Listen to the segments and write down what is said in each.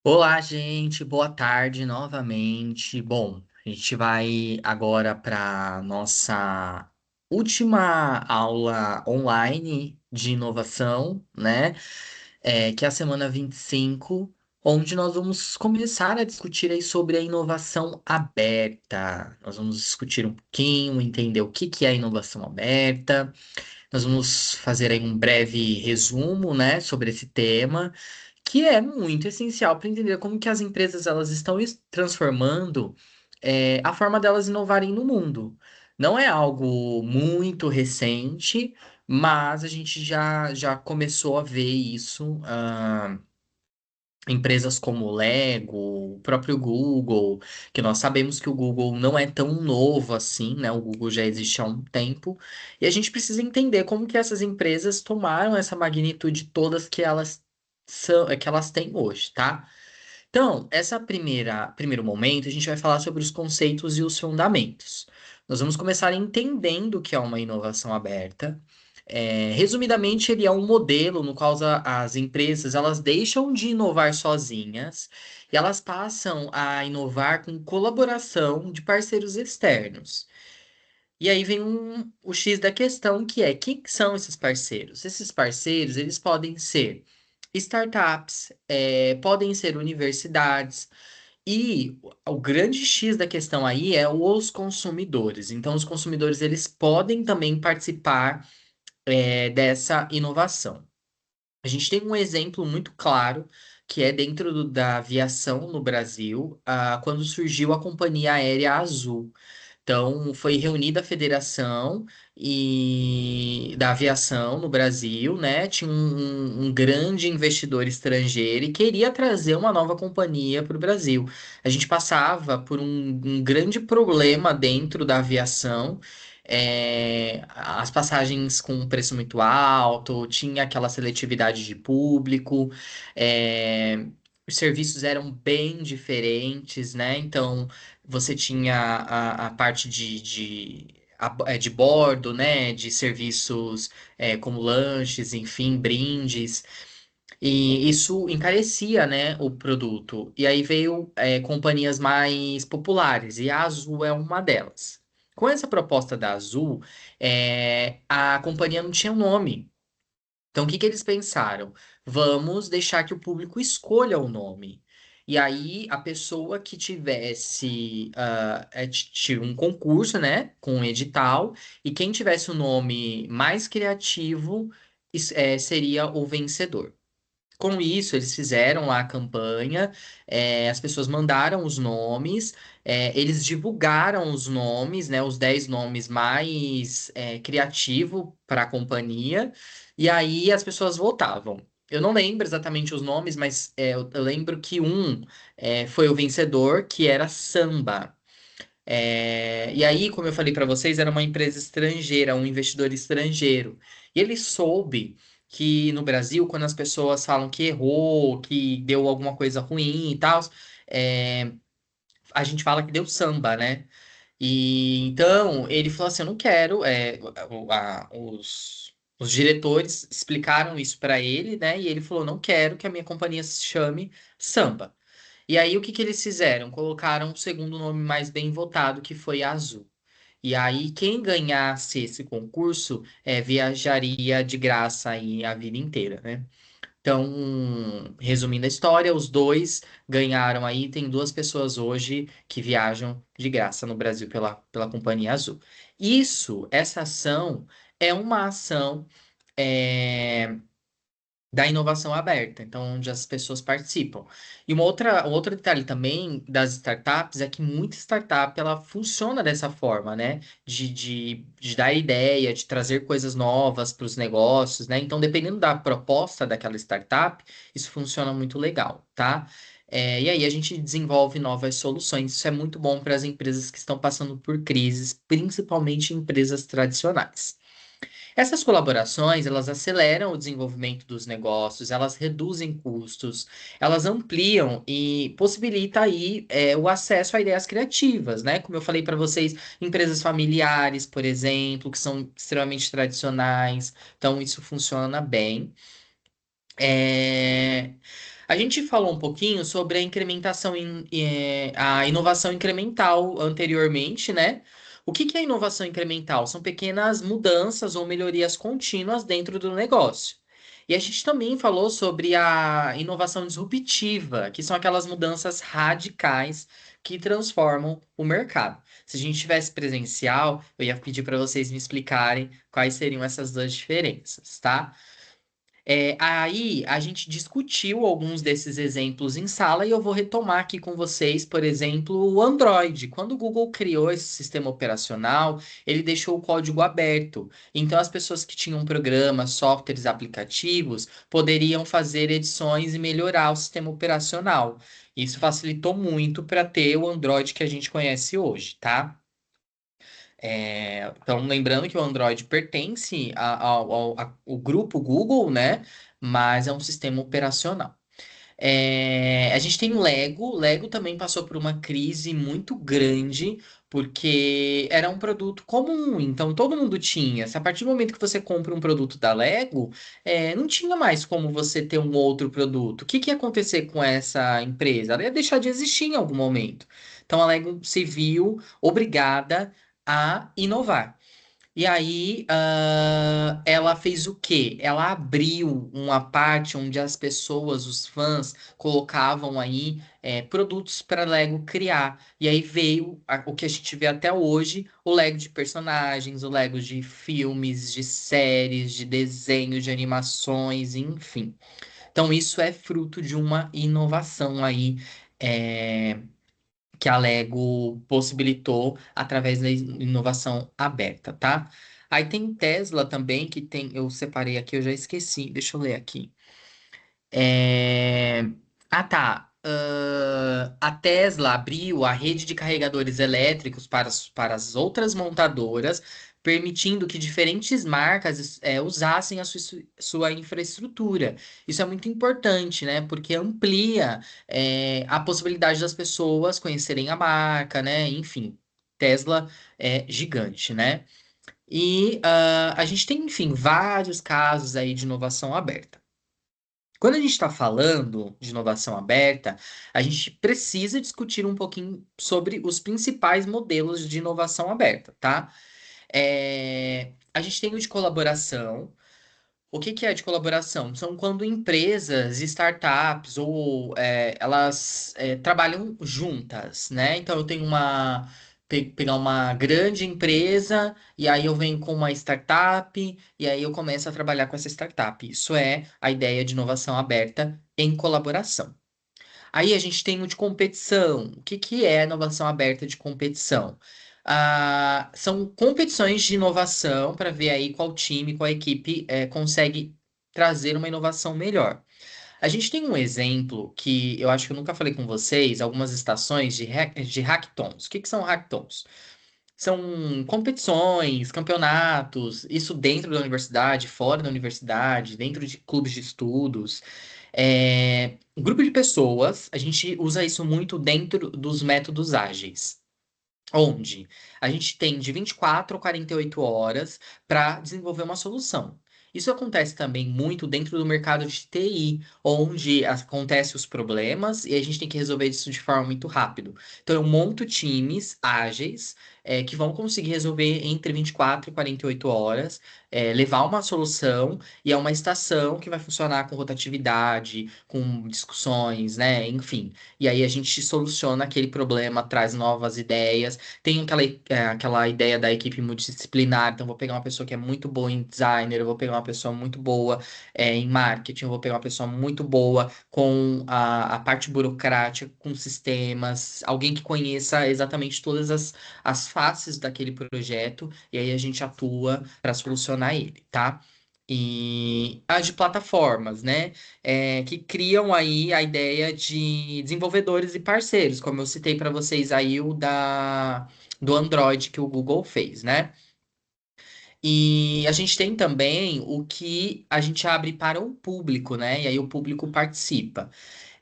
Olá, gente, boa tarde novamente. Bom, a gente vai agora para nossa última aula online de inovação, né? Que é a semana 25, onde nós vamos começar a discutir aí sobre a inovação aberta. Nós vamos discutir um pouquinho, entender o que que é a inovação aberta. Nós vamos fazer aí um breve resumo, né, sobre esse tema que é muito essencial para entender como que as empresas elas estão transformando a forma delas inovarem no mundo. Não é algo muito recente, mas a gente já começou a ver isso. Empresas como o Lego, o próprio Google, que nós sabemos que o Google não é tão novo assim, né? O Google já existe há um tempo, e a gente precisa entender como que essas empresas tomaram essa magnitude todas que elas são, que elas têm hoje, tá? Então, primeiro momento, a gente vai falar sobre os conceitos e os fundamentos. Nós vamos começar entendendo o que é uma inovação aberta. Resumidamente, ele é um modelo no qual as empresas elas deixam de inovar sozinhas e elas passam a inovar com colaboração de parceiros externos. E aí vem o X da questão, que é quem que são esses parceiros? Esses parceiros, eles podem ser startups, podem ser universidades, e o grande X da questão aí é os consumidores. Então, os consumidores, eles podem também participar, dessa inovação. A gente tem um exemplo muito claro, que é dentro da aviação no Brasil, quando surgiu a Companhia Aérea Azul. Então, foi reunida a Federação da Aviação no Brasil, né? Tinha um grande investidor estrangeiro e queria trazer uma nova companhia para o Brasil. A gente passava por um grande problema dentro da aviação. As passagens com um preço muito alto, tinha aquela seletividade de público, os serviços eram bem diferentes, né? Então, você tinha a parte de bordo, né? De serviços como lanches, enfim, brindes. E isso encarecia, né, o produto. E aí veio companhias mais populares, e a Azul é uma delas. Com essa proposta da Azul, a companhia não tinha um nome. Então, o que que eles pensaram? Vamos deixar que o público escolha o nome. E aí, a pessoa que tivesse um concurso, né, com um edital, e quem tivesse o nome mais criativo seria o vencedor. Com isso, eles fizeram lá a campanha, as pessoas mandaram os nomes, eles divulgaram os nomes, né, os 10 nomes mais criativos para a companhia, e aí as pessoas votavam. Eu não lembro exatamente os nomes, mas eu lembro que foi o vencedor, que era Samba. E aí, como eu falei para vocês, era uma empresa estrangeira, um investidor estrangeiro. E ele soube que no Brasil, quando as pessoas falam que errou, que deu alguma coisa ruim e tal, é, a gente fala que deu samba, né? E então ele falou assim: eu não quero. Os diretores explicaram isso para ele, né? E ele falou: não quero que a minha companhia se chame Samba. E aí, o que que eles fizeram? Colocaram o segundo nome mais bem votado, que foi Azul. E aí, quem ganhasse esse concurso viajaria de graça aí a vida inteira, né? Então, resumindo a história, os dois ganharam aí. Tem duas pessoas hoje que viajam de graça no Brasil pela Companhia Azul. Essa ação é uma ação. é, da inovação aberta, então onde as pessoas participam. E um outro detalhe também das startups é que muita startup ela funciona dessa forma, né? De dar ideia, de trazer coisas novas para os negócios, né? Então, dependendo da proposta daquela startup, isso funciona muito legal, tá? E aí a gente desenvolve novas soluções. Isso é muito bom para as empresas que estão passando por crises, principalmente empresas tradicionais. Essas colaborações, elas aceleram o desenvolvimento dos negócios, elas reduzem custos, elas ampliam e possibilita aí o acesso a ideias criativas, né? Como eu falei para vocês, empresas familiares, por exemplo, que são extremamente tradicionais, então isso funciona bem. É, A gente falou um pouquinho sobre a a inovação incremental anteriormente, né? O que que é inovação incremental? São pequenas mudanças ou melhorias contínuas dentro do negócio. E a gente também falou sobre a inovação disruptiva, que são aquelas mudanças radicais que transformam o mercado. Se a gente tivesse presencial, eu ia pedir para vocês me explicarem quais seriam essas duas diferenças, tá? Aí a gente discutiu alguns desses exemplos em sala e eu vou retomar aqui com vocês, por exemplo, o Android. Quando o Google criou esse sistema operacional, ele deixou o código aberto. Então as pessoas que tinham programas, softwares, aplicativos poderiam fazer edições e melhorar o sistema operacional. Isso facilitou muito para ter o Android que a gente conhece hoje, tá? Então, lembrando que o Android pertence ao grupo Google, né? Mas é um sistema operacional. A gente tem o Lego. O Lego também passou por uma crise muito grande, porque era um produto comum, então todo mundo tinha. Se a partir do momento que você compra um produto da Lego, não tinha mais como você ter um outro produto. O que que ia acontecer com essa empresa? Ela ia deixar de existir em algum momento. Então a Lego se viu obrigada a inovar. E aí, ela fez o quê? Ela abriu uma parte onde as pessoas, os fãs, colocavam aí produtos para Lego criar. E aí veio o que a gente vê até hoje, o Lego de personagens, o Lego de filmes, de séries, de desenhos, de animações, enfim. Então, isso é fruto de uma inovação aí. é, que a Lego possibilitou através da inovação aberta, tá? Aí tem Tesla também, que tem, eu separei aqui, eu já esqueci, deixa eu ler aqui. É, Ah, tá. A Tesla abriu a rede de carregadores elétricos para as outras montadoras, permitindo que diferentes marcas usassem a sua infraestrutura. Isso é muito importante, né? Porque amplia a possibilidade das pessoas conhecerem a marca, né? Enfim, Tesla é gigante, né? E a gente tem, enfim, vários casos aí de inovação aberta. Quando a gente está falando de inovação aberta, a gente precisa discutir um pouquinho sobre os principais modelos de inovação aberta, tá? A gente tem o de colaboração. O que que é de colaboração? São quando empresas, startups elas trabalham juntas, né? Então eu tenho pegar uma grande empresa e aí eu venho com uma startup e aí eu começo a trabalhar com essa startup. Isso é a ideia de inovação aberta em colaboração. Aí a gente tem o de competição. O que que é a inovação aberta de competição? São competições de inovação para ver aí qual time, qual equipe consegue trazer uma inovação melhor. A gente tem um exemplo que eu acho que eu nunca falei com vocês, algumas estações de hackathons. O que que são hackathons? São competições, campeonatos, isso dentro da universidade, fora da universidade, dentro de clubes de estudos. Um grupo de pessoas, a gente usa isso muito dentro dos métodos ágeis, onde a gente tem de 24 a 48 horas para desenvolver uma solução. Isso acontece também muito dentro do mercado de TI, onde acontecem os problemas e a gente tem que resolver isso de forma muito rápido. Então, eu monto times ágeis que vão conseguir resolver entre 24 e 48 horas, levar uma solução e é uma estação que vai funcionar com rotatividade, com discussões, né? Enfim. E aí a gente soluciona aquele problema, traz novas ideias. Tem aquela ideia da equipe multidisciplinar, então vou pegar uma pessoa que é muito boa em designer, eu vou pegar uma pessoa muito boa em marketing, eu vou pegar uma pessoa muito boa com a parte burocrática, com sistemas, alguém que conheça exatamente todas as faces daquele projeto, e aí a gente atua para solucionar ele, tá? E as de plataformas, né? Que criam aí a ideia de desenvolvedores e parceiros, como eu citei para vocês aí do Android que o Google fez, né? E a gente tem também o que a gente abre para o público, né? E aí o público participa.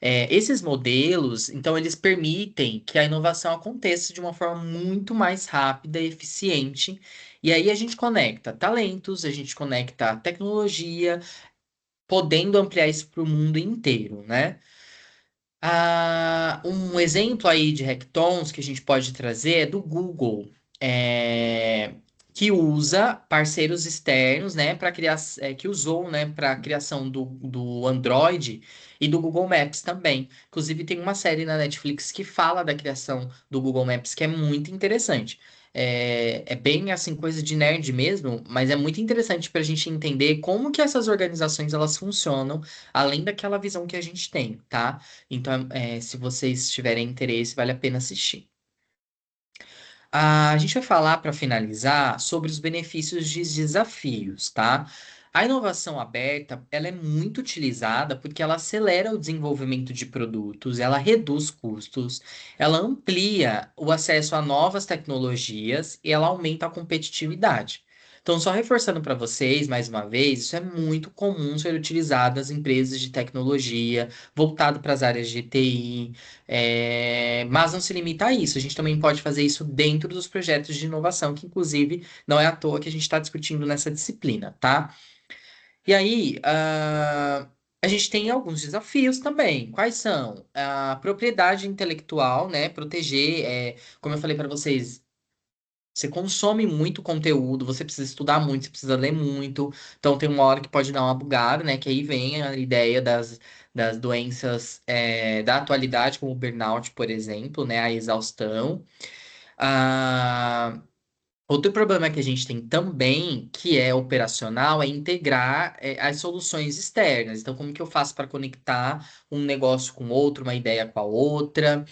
Esses modelos, então, eles permitem que a inovação aconteça de uma forma muito mais rápida e eficiente. E aí a gente conecta talentos, a gente conecta tecnologia podendo ampliar isso para o mundo inteiro, né? Um exemplo aí de hackathons que a gente pode trazer é do Google, é, que usa parceiros externos, né, para criar, que usou, né, para a criação do Android e do Google Maps também. Inclusive tem uma série na Netflix que fala da criação do Google Maps que é muito interessante. É bem assim coisa de nerd mesmo, mas é muito interessante para a gente entender como que essas organizações elas funcionam, além daquela visão que a gente tem, tá? Então, se vocês tiverem interesse, vale a pena assistir. A gente vai falar, para finalizar, sobre os benefícios de desafios, tá? A inovação aberta, ela é muito utilizada porque ela acelera o desenvolvimento de produtos, ela reduz custos, ela amplia o acesso a novas tecnologias e ela aumenta a competitividade. Então, só reforçando para vocês, mais uma vez, isso é muito comum ser utilizado nas empresas de tecnologia, voltado para as áreas de TI, mas não se limita a isso. A gente também pode fazer isso dentro dos projetos de inovação, que inclusive não é à toa que a gente está discutindo nessa disciplina, tá? E aí, a gente tem alguns desafios também. Quais são? A propriedade intelectual, né? Proteger, como eu falei para vocês. Você consome muito conteúdo, você precisa estudar muito, você precisa ler muito. Então tem uma hora que pode dar uma bugada, né? Que aí vem a ideia das doenças da atualidade, como o burnout, por exemplo, né? A exaustão. Ah, outro problema que a gente tem também, que é operacional, é integrar as soluções externas. Então, como que eu faço para conectar um negócio com outro, uma ideia com a outra?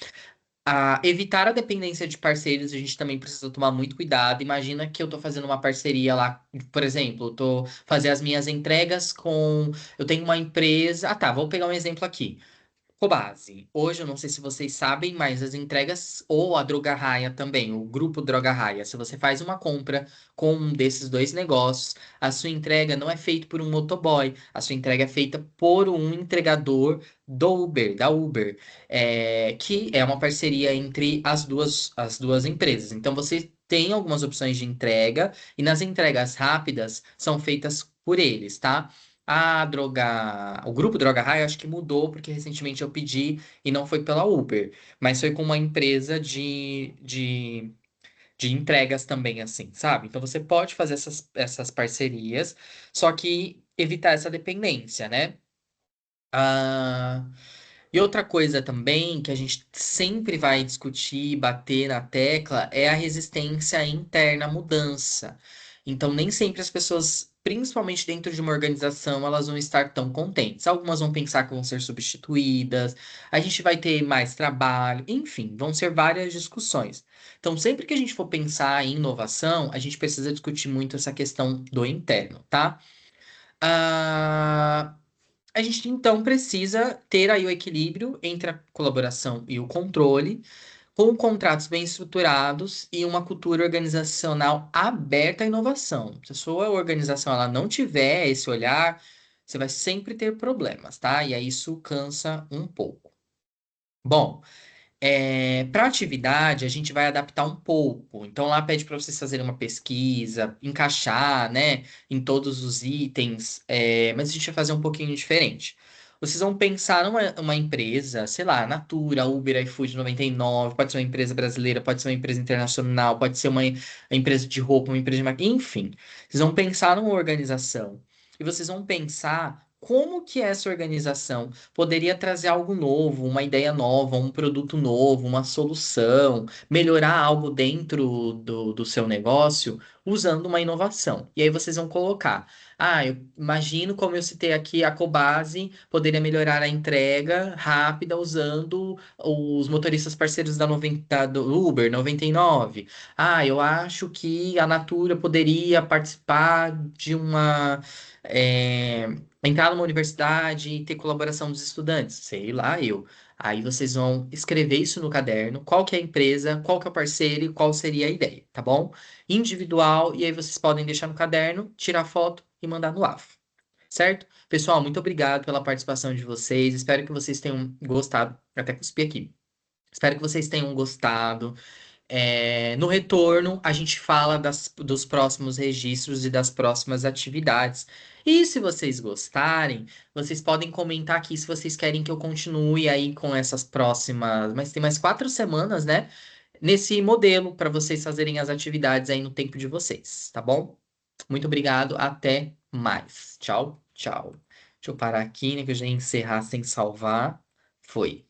Evitar a dependência de parceiros, a gente também precisa tomar muito cuidado. Imagina que eu estou fazendo uma parceria lá, por exemplo, eu tô fazendo as minhas entregas com. Eu tenho uma empresa. Ah, tá, vou pegar um exemplo aqui. Cobase. Hoje, eu não sei se vocês sabem, mas as entregas, ou a Droga Raia também, o grupo Droga Raia, se você faz uma compra com um desses dois negócios, a sua entrega não é feita por um motoboy, a sua entrega é feita por um entregador do Uber, da Uber, que é uma parceria entre as duas empresas. Então, você tem algumas opções de entrega, e nas entregas rápidas são feitas por eles, tá? O grupo Droga Raia acho que mudou porque recentemente eu pedi e não foi pela Uber, mas foi com uma empresa de entregas também, assim, sabe? Então você pode fazer essas parcerias, só que evitar essa dependência, né? Ah, e outra coisa também que a gente sempre vai discutir, bater na tecla, é a resistência interna à mudança. Então, nem sempre as pessoas, principalmente dentro de uma organização, elas vão estar tão contentes. Algumas vão pensar que vão ser substituídas, a gente vai ter mais trabalho, enfim, vão ser várias discussões. Então, sempre que a gente for pensar em inovação, a gente precisa discutir muito essa questão do interno, tá? Ah, a gente então precisa ter aí o equilíbrio entre a colaboração e o controle, com contratos bem estruturados e uma cultura organizacional aberta à inovação. Se a sua organização ela não tiver esse olhar, você vai sempre ter problemas, tá? E aí isso cansa um pouco. Bom, para atividade, a gente vai adaptar um pouco. Então, lá pede para vocês fazerem uma pesquisa, encaixar, né, em todos os itens, mas a gente vai fazer um pouquinho diferente. Vocês vão pensar numa uma empresa, sei lá, Natura, Uber, iFood 99, pode ser uma empresa brasileira, pode ser uma empresa internacional, pode ser uma empresa de roupa, uma empresa de maquiagem, enfim. Vocês vão pensar numa organização e vocês vão pensar como que essa organização poderia trazer algo novo, uma ideia nova, um produto novo, uma solução, melhorar algo dentro do seu negócio usando uma inovação. E aí vocês vão colocar. Eu imagino, como eu citei aqui, a Cobase poderia melhorar a entrega rápida usando os motoristas parceiros do Uber 99. Eu acho que a Natura poderia participar de é, entrar numa universidade e ter colaboração dos estudantes, sei lá eu. Aí vocês vão escrever isso no caderno, qual que é a empresa, qual que é o parceiro e qual seria a ideia, tá bom? Individual, e aí vocês podem deixar no caderno, tirar foto e mandar no AF, certo? Pessoal, muito obrigado pela participação de vocês, espero que vocês tenham gostado, até cuspi aqui. Espero que vocês tenham gostado. No retorno, a gente fala dos próximos registros e das próximas atividades. E se vocês gostarem, vocês podem comentar aqui se vocês querem que eu continue aí com essas próximas. Mas tem mais 4 semanas, né? Nesse modelo, para vocês fazerem as atividades aí no tempo de vocês, tá bom? Muito obrigado, até mais. Tchau, tchau. Deixa eu parar aqui, né? Que eu já ia encerrar sem salvar. Foi.